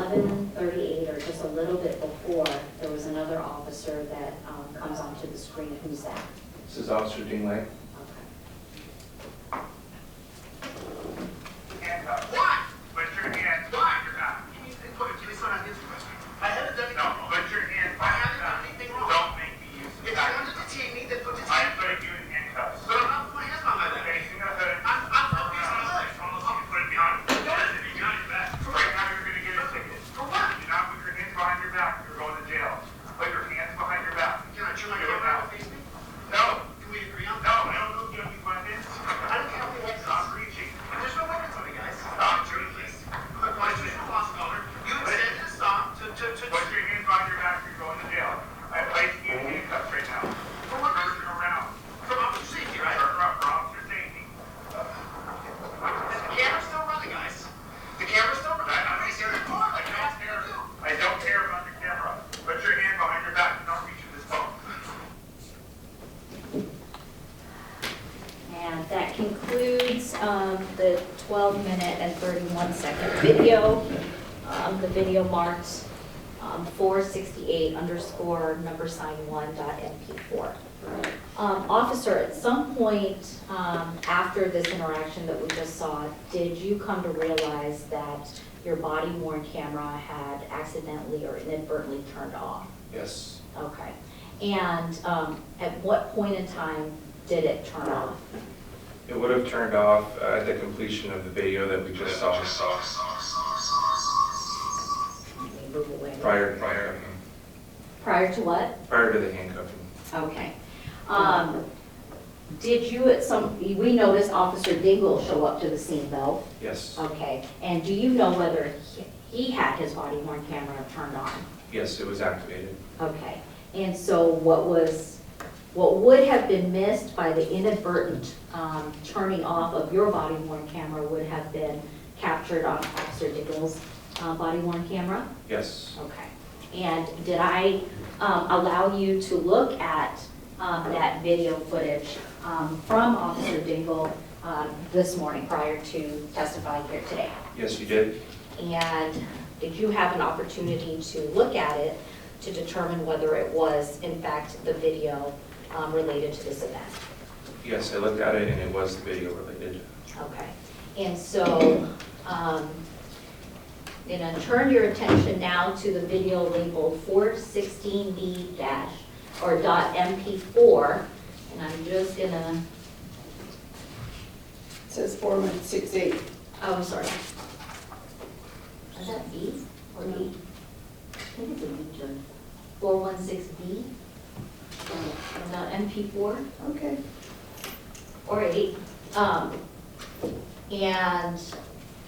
11:38, or just a little bit before, there was another officer that comes onto the screen. Who's that? This is Officer Dingley. Okay. Handcuffs. Why? Put your hands behind your back. Give me some ideas for this. I haven't done anything wrong. Put your hands behind your back. I haven't done anything wrong. Don't make me use it. If you want to detain me, then put your hands. I'm putting you in handcuffs. But I'm not putting my hands behind my back. Facing the hood. I'm facing the hood. Almost you put it behind. Behind your back. Right now you're going to get a ticket. For what? You not put your hands behind your back. You're going to jail. Put your hands behind your back. Can I turn my camera out and face me? No. Can we agree on that? No, I don't know if you have any weapons. I don't have any weapons. Stop reaching. There's no weapons on me, guys. Stop reaching. My judicial loss color. You said to stop to. Put your hands behind your back. You're going to jail. I'm placing you in handcuffs right now. For what reason? Turn around. For officer safety, right? Turn around for officer safety. Is the camera still running, guys? The camera's still running. I don't care about the camera. Put your hand behind your back and not reach this phone. And that concludes the 12-minute and 31-second video. The video marks 468_1.mp4. Officer, at some point after this interaction that we just saw, did you come to realize that your body-worn camera had accidentally or inadvertently turned off? Yes. Okay. And at what point in time did it turn off? It would have turned off at the completion of the video that we just saw. Let me move away. Prior Prior to what? to the handcuffing. Okay. Did you we noticed Officer Dingle show up to the scene though? Yes. Okay. And do you know whether he had his body-worn camera turned on? Yes, it was activated. Okay. And so what would have been missed by the inadvertent turning off of your body-worn camera would have been captured on Officer Dingle's body-worn camera? Yes. Okay. And did I allow you to look at that video footage from Officer Dingle this morning prior to testifying here today? Yes, you did. And did you have an opportunity to look at it to determine whether it was, in fact, the video related to this event? Yes, I looked at it and it was video related. Okay. And so, I'm going to turn your attention now to the video labeled 416B- or .mp4, and I'm just going to, It says 4168. oh, I'm sorry. Is that B or E? I think it's a B, Judge. 416B, .mp4 Okay. or 8. And,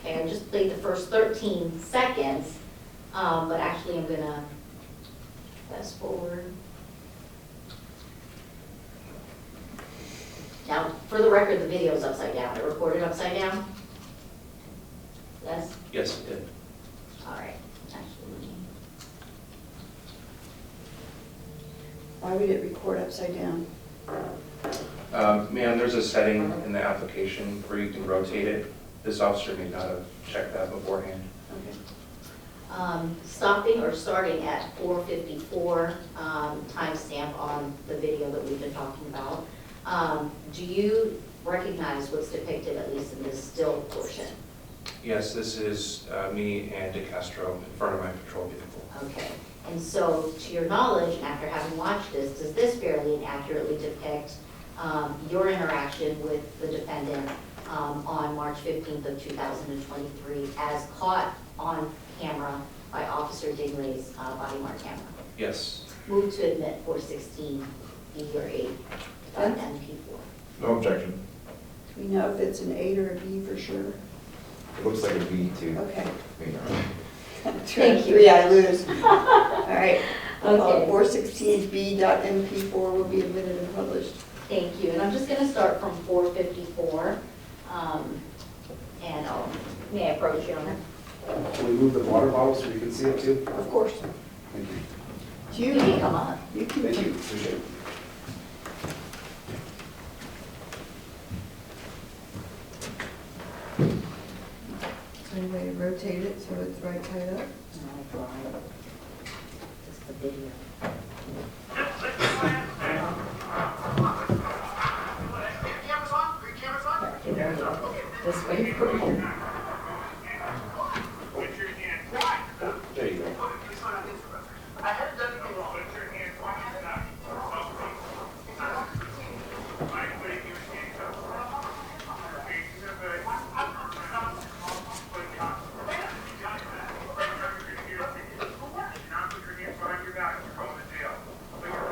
okay, I just played the first 13 seconds, but actually I'm gonna fast forward. Now, for the record, the video's upside down. It recorded upside down? Yes? Yes, it did. All right. Actually, Why would it record upside down? Ma'am, there's a setting in the application where you can rotate it. This officer may not have checked that beforehand. Okay. stopping or starting at 4:54 timestamp on the video that we've been talking about. Do you recognize what's depicted, at least in this still portion? Yes, this is me and DeCastro in front of my patrol vehicle. Okay, and so to your knowledge, and after having watched this, does this fairly and accurately depict your interaction with the defendant on March 15th of 2023 as caught on camera by Officer Dingley's body-worn camera? Yes. Move to admit 416 B or 8 MP4. No objection. Do we know if it's an 8 or a B for sure? It looks like a B too. Okay. Thank you. 3, I lose. All right. Okay. 416B.MP4 will be admitted and published. Thank you, and I'm just gonna start from 4:54. And may I approach you on it? Can we move the water bottle so we can see it too? Of course. Thank you. You can come on. You can. Thank you, appreciate it. Is there any way to and rotate it so it's right side up. Not a drawing, just the video. Cameras on? Are your cameras on? Okay, there we go. This way for you. Put your hand behind your back. There you go. Please sign on this real quick. I haven't done anything wrong. Put your hand behind your back. I'm putting you in handcuffs. Faces are good. Put your hand. Now put your hands behind your back. You're going to jail. Put your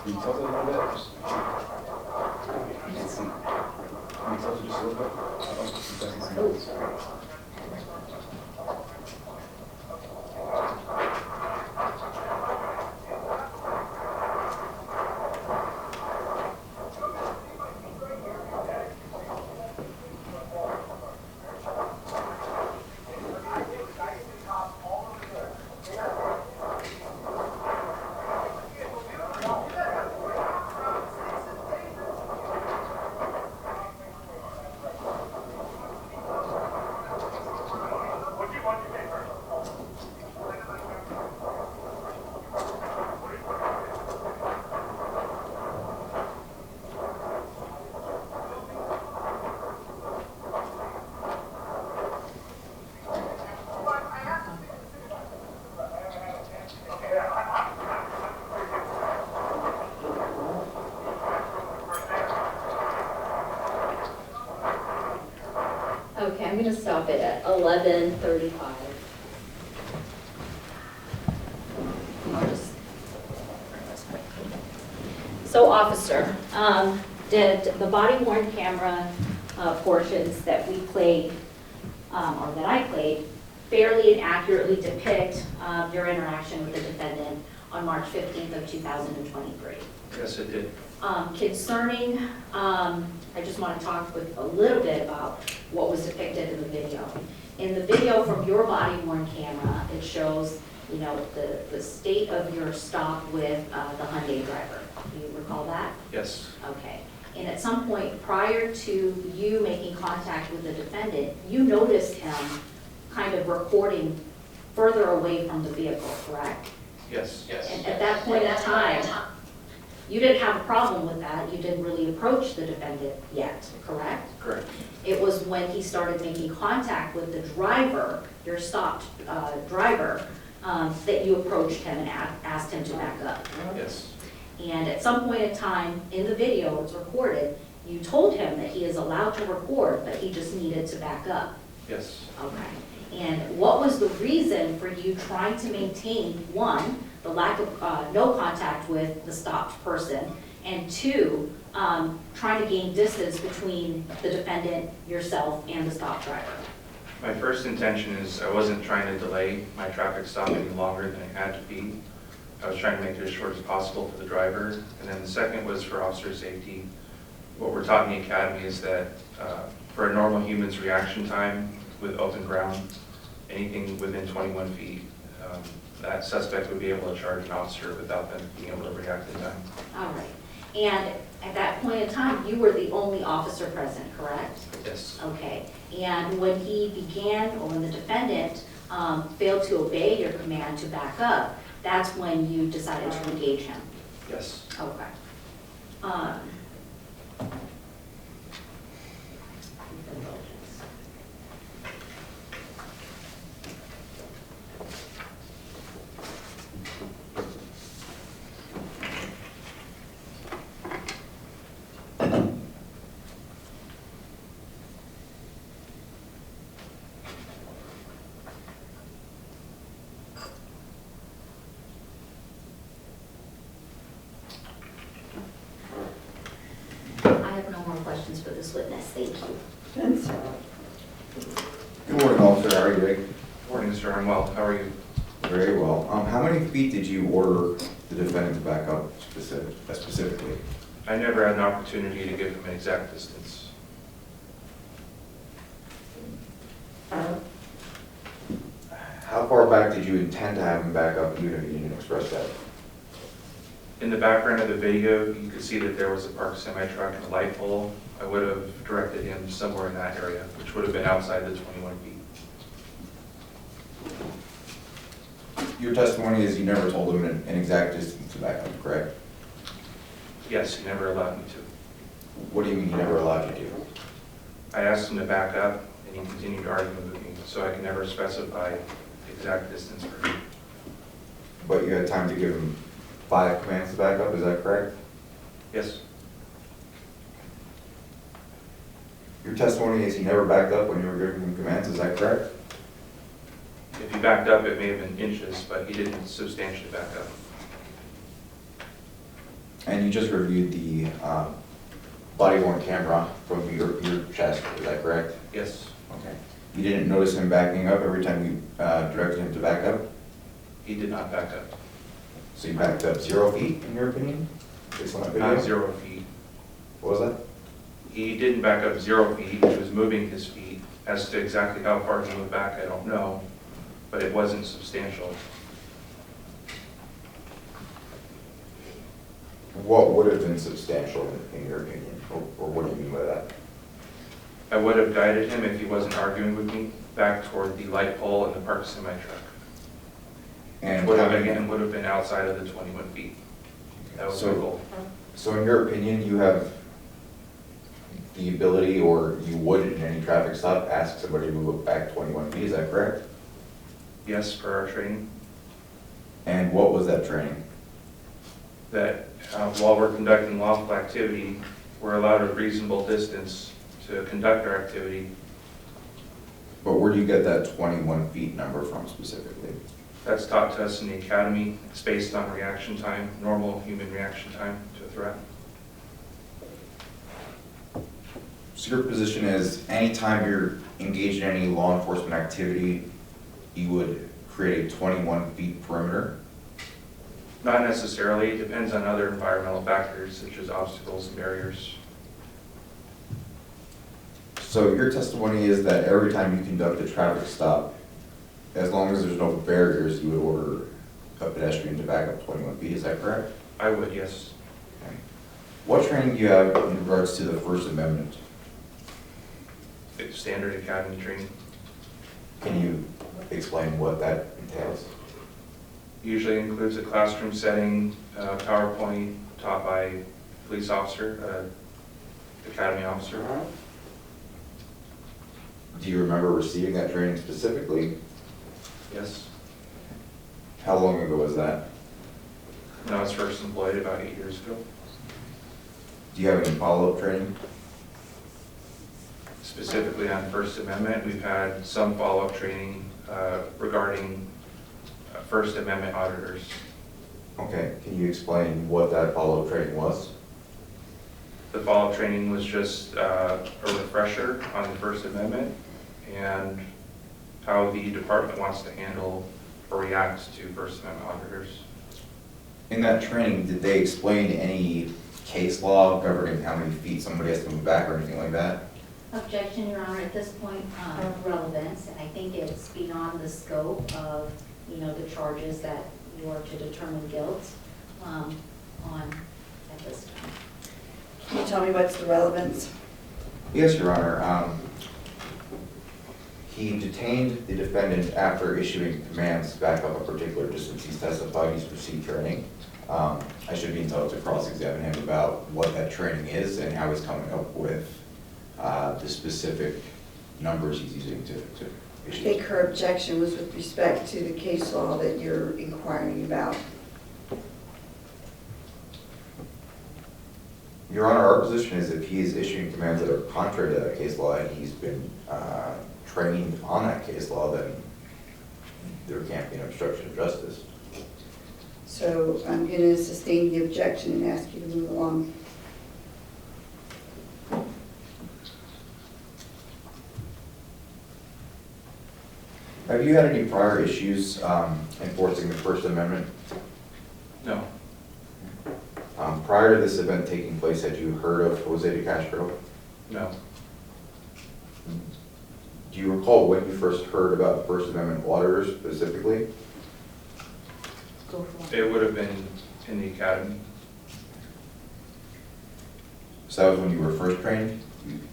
Can you tilt it a little bit? Just- You can see. Can you tilt it just a little bit? He doesn't see it. Okay, I'm gonna stop it at 11:35. I'll just bring this quick. So officer, did the body worn camera portions that we played, or that I played, fairly and accurately depict your interaction with the defendant on March 15th of 2023? Yes, it did. Concerning, I just want to talk with a little bit about what was depicted in the video. In the video from your body worn camera, it shows, you know, the state of your stop with the Hyundai driver. Do you recall that? Yes, Okay. And at some point prior to you making contact with the defendant, you noticed him kind of recording further away from the vehicle, correct? yes, And at that point in time, you didn't have a problem with that, you didn't really approach the defendant yet, correct? correct. It was when he started making contact with the driver, your stopped driver, that you approached him and asked him to back up. Yes, And at some point in time, in the video, it's recorded, you told him that he is allowed to record, but he just needed to back up. yes. Okay. And what was the reason for you trying to maintain, one, the lack of, no contact with the stopped person, and two, trying to gain distance between the defendant, yourself, and the stopped driver? My first intention is I wasn't trying to delay my traffic stop any longer than it had to be. I was trying to make it as short as possible for the driver. And then the second was for officer safety. What we're taught in the academy is that for a normal human's reaction time with open ground, anything within 21 feet, that suspect would be able to charge an officer without them being able to react in time. All right. And at that point in time, you were the only officer present, correct? Yes, Okay. And when he began, or when the defendant failed to obey your command to back up, that's when you decided to engage him? yes. Okay. I have no more questions for this witness. Thank you. Vince? Good morning, officer. How are you doing? Morning, Mr. Arnwell. How are you? Very well. How many feet did you order the defendant to back up specifically? I never had an opportunity to give him an exact distance. How far back did you intend to have him back up, even if you didn't express that? In the background of the video, you could see that there was a parked semi-truck and a light pole. I would have directed him somewhere in that area, which would have been outside the 21 feet. Your testimony is you never told him an exact distance to back up, correct? Yes, he never allowed me to. What do you mean he never allowed you to? I asked him to back up, and he continued arguing with me, so I can never specify exact distance for him. But you had time to give him 5 commands to back up, is that correct? Yes, Your testimony is he never backed up when you were giving him commands, is that correct? if he backed up, it may have been inches, but he didn't substantially back up. And you just reviewed the body worn camera from your chest, is that correct? Yes, Okay. You didn't notice him backing up every time you directed him to back up? he did not back up. So you backed up 0 feet, in your opinion? Based on that video? Not 0 feet. What was that? He didn't back up 0 feet, he was moving his feet. As to exactly how far he moved back, I don't know, but it wasn't substantial. What would have been substantial in your opinion? Or what do you mean by that? I would have guided him if he wasn't arguing with me back toward the light pole in the parked semi-truck. And Would have, again, would have been outside of the 21 feet. That was my goal. So in your opinion, you have the ability, or you would in any traffic stop, ask somebody to move back 21 feet, is that correct? Yes, for our training, And what was that training? that while we're conducting lawful activity, we're allowed a reasonable distance to conduct our activity. But where do you get that 21 feet number from specifically? That's taught to us in the academy. It's based on reaction time, normal human reaction time to a threat. So your position is anytime you're engaged in any law enforcement activity, you would create a 21 feet perimeter? Not necessarily, it depends on other environmental factors such as obstacles and barriers. So your testimony is that every time you conduct a traffic stop, as long as there's no barriers, you would order a pedestrian to back up 21 feet, is that correct? I would, yes. Okay. What training do you have in regards to the First Amendment? It's standard academy training. Can you explain what that entails? Usually includes a classroom setting, PowerPoint taught by a police officer, academy officer. Do you remember receiving that training specifically? Yes. How long ago was that? When I was first employed about 8 years ago. Do you have any follow-up training? Specifically on First Amendment, we've had some follow-up training regarding First Amendment auditors. Okay, can you explain what that follow-up training was? The follow-up training was just a refresher on the First Amendment and how the department wants to handle or react to First Amendment auditors. In that training, did they explain any case law governing how many feet somebody has to move back or anything like that? Objection, Your Honor, at this point, relevance, I think it's beyond the scope of, the charges that you are to determine guilt on at this time. Can you tell me what's the relevance? Yes, Your Honor. He detained the defendant after issuing commands to back up a particular distance. He's testified he's received training. I should be entitled to cross-examine him about what that training is and how he's coming up with the specific numbers he's using to I issue. think her objection was with respect to the case law that you're inquiring about. Your Honor, our position is if he is issuing commands that are contrary to that case law and he's been trained on that case law, then there can't be an obstruction of justice. So I'm going to sustain the objection and ask you to move along. Have you had any prior issues enforcing the First Amendment? No, Prior to this event taking place, had you heard of Jose de Castro? no. Do you recall when you first heard about First Amendment auditors specifically? Go for It would have been in the academy. So that was when you were first trained?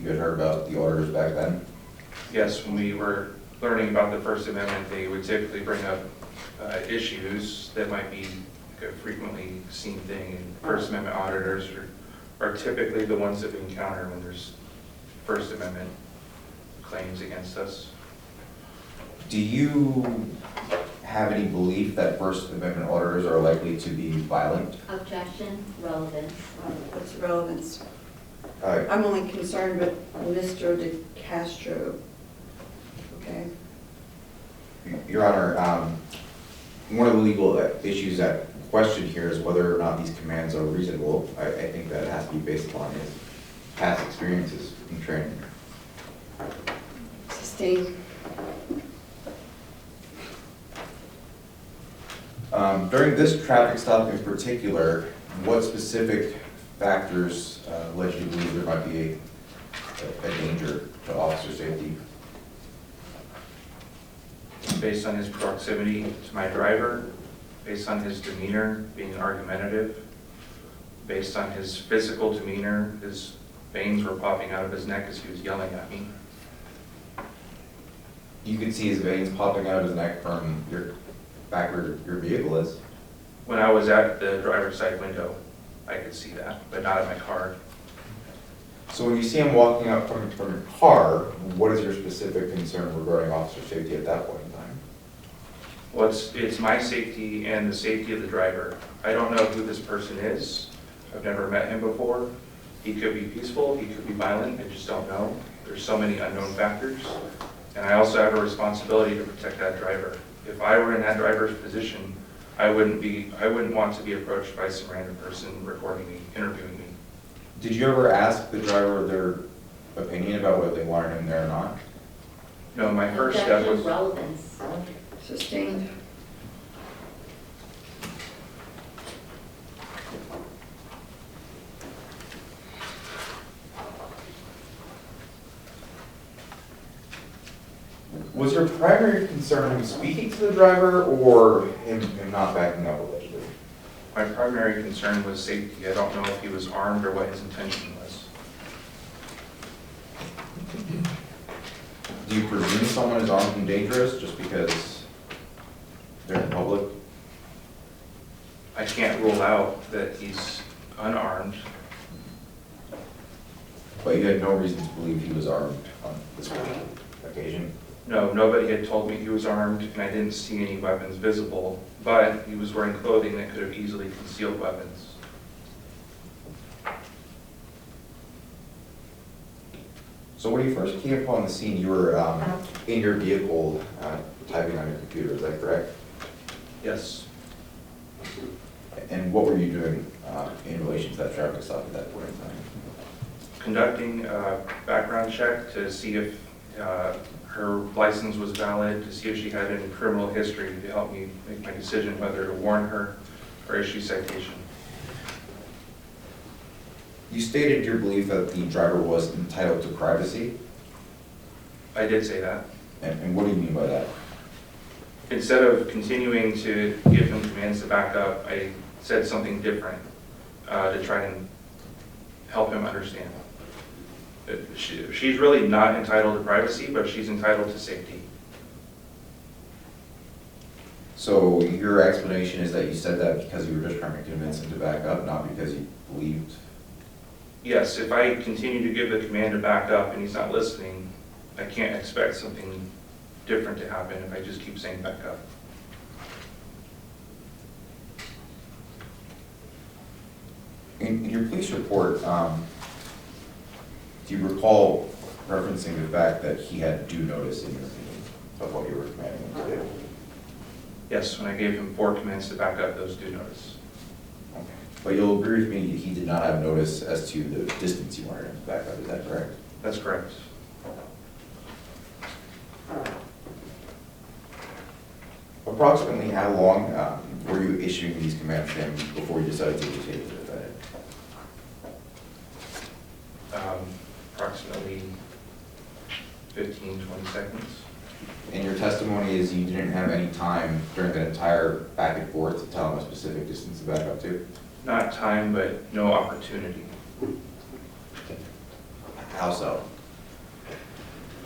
You had heard about the auditors back then? Yes, when we were learning about the First Amendment, they would typically bring up issues that might be a frequently seen thing. And First Amendment auditors are typically the ones that we encounter when there's First Amendment claims against us. Do you have any belief that First Amendment auditors are likely to be violent? Objection, relevance. What's the relevance? Uh, I'm only concerned with Mr. de Castro. Okay? Your Honor, one of the legal issues at question here is whether or not these commands are reasonable. I think that has to be based upon his past experiences in training. Sustained. During this traffic stop in particular, what specific factors led you to believe there might be a danger to officer safety? Based on his proximity to my driver, based on his demeanor being argumentative, based on his physical demeanor, his veins were popping out of his neck as he was yelling at me. You can see his veins popping out of his neck from your back where your vehicle is. When I was at the driver's side window, I could see that, but not at my car. So when you see him walking up from your car, what is your specific concern regarding officer safety at that point in time? Well, it's my safety and the safety of the driver. I don't know who this person is. I've never met him before. He could be peaceful, he could be violent, I just don't know. There's so many unknown factors. And I also have a responsibility to protect that driver. If I were in that driver's position, I wouldn't want to be approached by some random person recording me, interviewing me. Did you ever ask the driver their opinion about whether they wanted him there or not? No, my first step Objection, was, relevance. Sustained. Was your primary concern him speaking to the driver or him not backing up allegedly? my primary concern was safety. I don't know if he was armed or what his intention was. Do you presume someone is armed and dangerous just because they're in public? I can't rule out that he's unarmed. But you had no reason to believe he was armed on this occasion? No, nobody had told me he was armed, and I didn't see any weapons visible, but he was wearing clothing that could have easily concealed weapons. So when you first came upon the scene, you were in your vehicle typing on your computer, is that correct? Yes. And what were you doing in relation to that traffic stop at that point in time? Conducting a background check to see if her license was valid, to see if she had any criminal history to help me make my decision whether to warn her or issue citation. You stated your belief that the driver was entitled to privacy, I did say that. and what do you mean by that? Instead of continuing to give him commands to back up, I said something different to try and help him understand. She's really not entitled to privacy, but she's entitled to safety. So your explanation is that you said that because you were just trying to convince him to back up, not because you believed? Yes, if I continue to give the command to back up and he's not listening, I can't expect something different to happen if I just keep saying back up. In your police report, do you recall referencing the fact that he had due notice in your opinion of what you were commanding him to do? Yes, when I gave him 4 commands to back up, those do notice. Okay. But you'll agree with me, he did not have notice as to the distance you wanted him to back up, is that correct? That's correct. Approximately how long were you issuing these commands to him before you decided to detain the defendant? Approximately 15, 20 seconds. And your testimony is you didn't have any time during that entire back and forth to tell him a specific distance to back up to? Not time, but no opportunity. How so?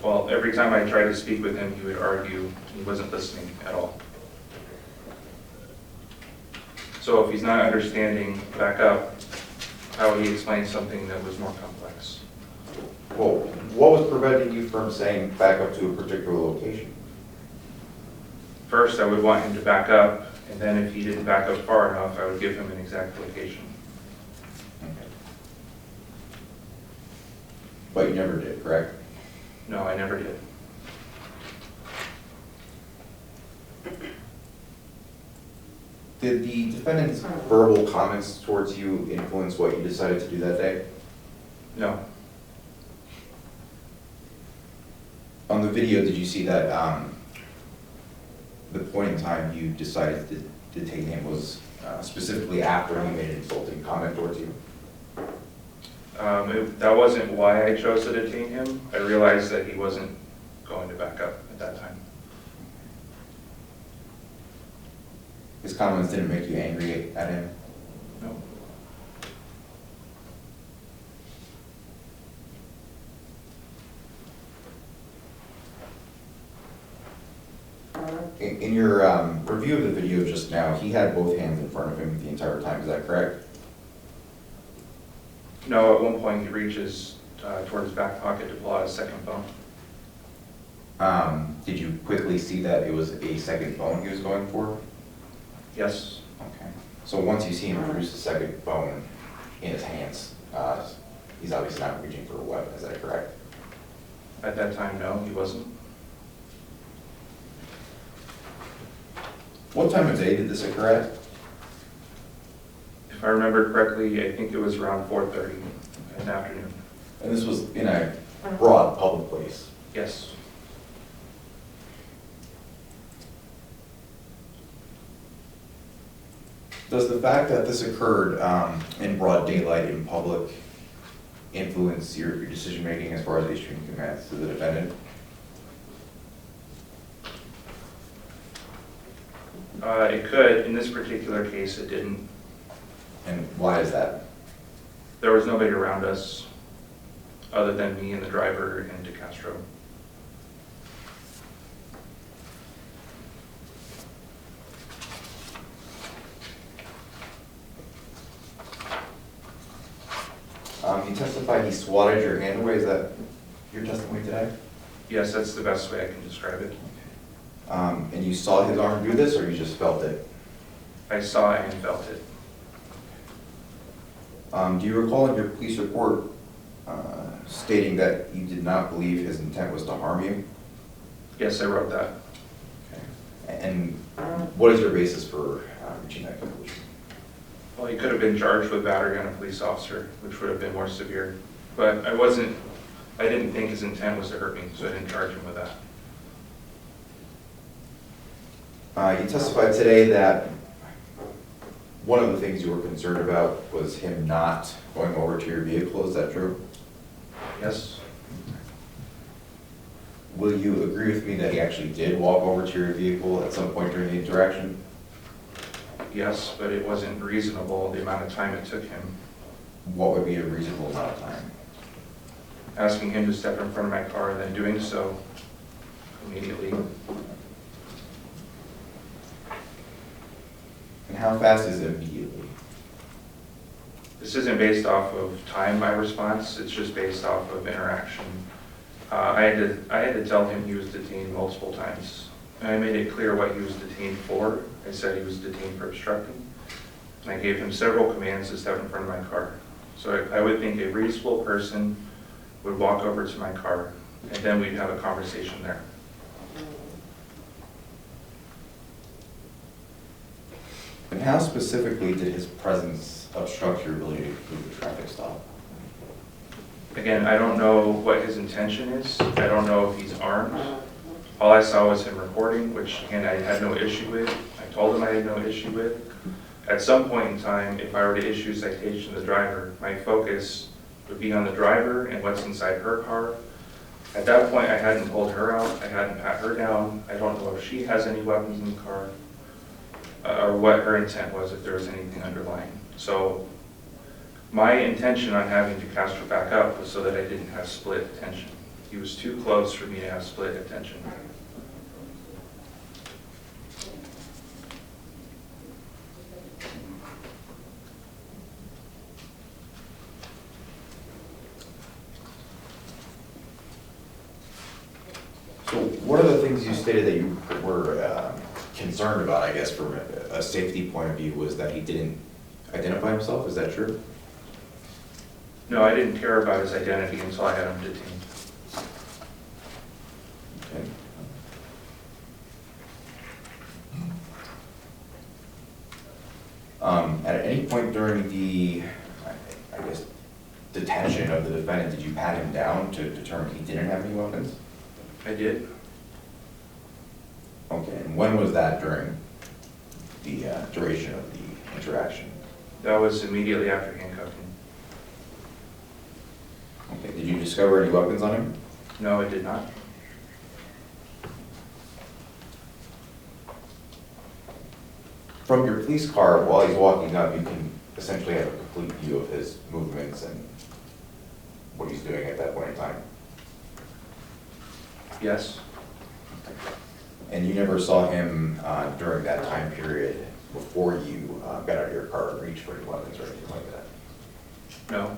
Well, every time I tried to speak with him, he would argue. He wasn't listening at all. So if he's not understanding back up, how would he explain something that was more complex? Well, what was preventing you from saying back up to a particular location? First, I would want him to back up, and then if he didn't back up far enough, I would give him an exact location. Okay. But you never did, correct? No, I never did. Did the defendant's verbal comments towards you influence what you decided to do that day? No, On the video, did you see that the point in time you decided to detain him was specifically after he made an insulting comment towards you? that wasn't why I chose to detain him. I realized that he wasn't going to back up at that time. His comments didn't make you angry at him? No. In your review of the video just now, he had both hands in front of him the entire time, is that correct? No, at one point he reaches toward his back pocket to pull out his second phone. Did you quickly see that it was a second phone he was going for? Yes, Okay. So once you see him produce the second phone in his hands, he's obviously not reaching for a weapon, is that correct? at that time, no, he wasn't. What time of day did this occur at? If I remember correctly, I think it was around 4:30 in the afternoon. And this was in a broad public place. Yes. Does the fact that this occurred in broad daylight in public influence your decision-making as far as issuing commands to the defendant? It could. In this particular case, it didn't. And why is that? There was nobody around us other than me and the driver and DeCastro. You testified he swatted your hand away, is that your testimony today? Yes, that's the best way I can describe it. And you saw his arm do this, or you just felt it? I saw and felt it. Do you recall in your police report stating that you did not believe his intent was to harm you? Yes, I wrote that. Okay. And what is your basis for reaching that conclusion? Well, he could have been charged with battery on a police officer, which would have been more severe. But I didn't think his intent was to hurt me, so I didn't charge him with that. You testified today that one of the things you were concerned about was him not going over to your vehicle, is that true? Yes, Will you agree with me that he actually did walk over to your vehicle at some point during the interaction? yes, but it wasn't reasonable, the amount of time it took him. What would be a reasonable amount of time? Asking him to step in front of my car and then doing so immediately. And how fast is it immediately? This isn't based off of time, my response, it's just based off of interaction. I had to tell him he was detained multiple times. And I made it clear what he was detained for. I said he was detained for obstructing. And I gave him several commands to step in front of my car. So I would think a reasonable person would walk over to my car, and then we'd have a conversation there. And how specifically did his presence obstruct your ability to complete the traffic stop? Again, I don't know what his intention is. I don't know if he's armed. All I saw was him recording, which again, I had no issue with. I told him I had no issue with. At some point in time, if I were to issue a citation to the driver, my focus would be on the driver and what's inside her car. At that point, I hadn't pulled her out. I hadn't pat her down. I don't know if she has any weapons in the car or what her intent was, if there was anything underlying. So my intention on having DeCastro back up was so that I didn't have split attention. He was too close for me to have split attention. So what are the things you stated that you were concerned about, I guess, from a safety point of view, was that he didn't identify himself? Is that true? No, I didn't care about his identity until I had him detained. Okay. At any point during the, I guess, detention of the defendant, did you pat him down to determine he didn't have any weapons? I did. Okay, and when was that during the duration of the interaction? That was immediately after handcuffing. Okay, did you discover any weapons on him? No, I did not. From your police car, while he's walking up, you can essentially have a complete view of his movements and what he's doing at that point in time. Yes. And you never saw him during that time period before you got out of your car and reached for any weapons or anything like that? No.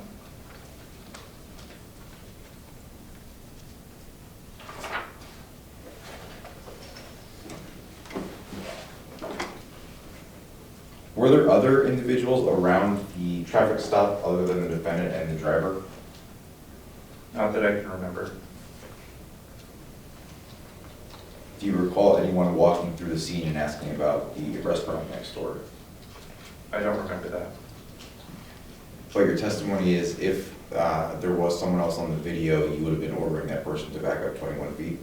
Were there other individuals around the traffic stop other than the defendant and the driver? Not that I can remember. Do you recall anyone walking through the scene and asking about the restaurant next door? I don't remember that. But your testimony is if there was someone else on the video, you would have been ordering that person to back up 21 feet?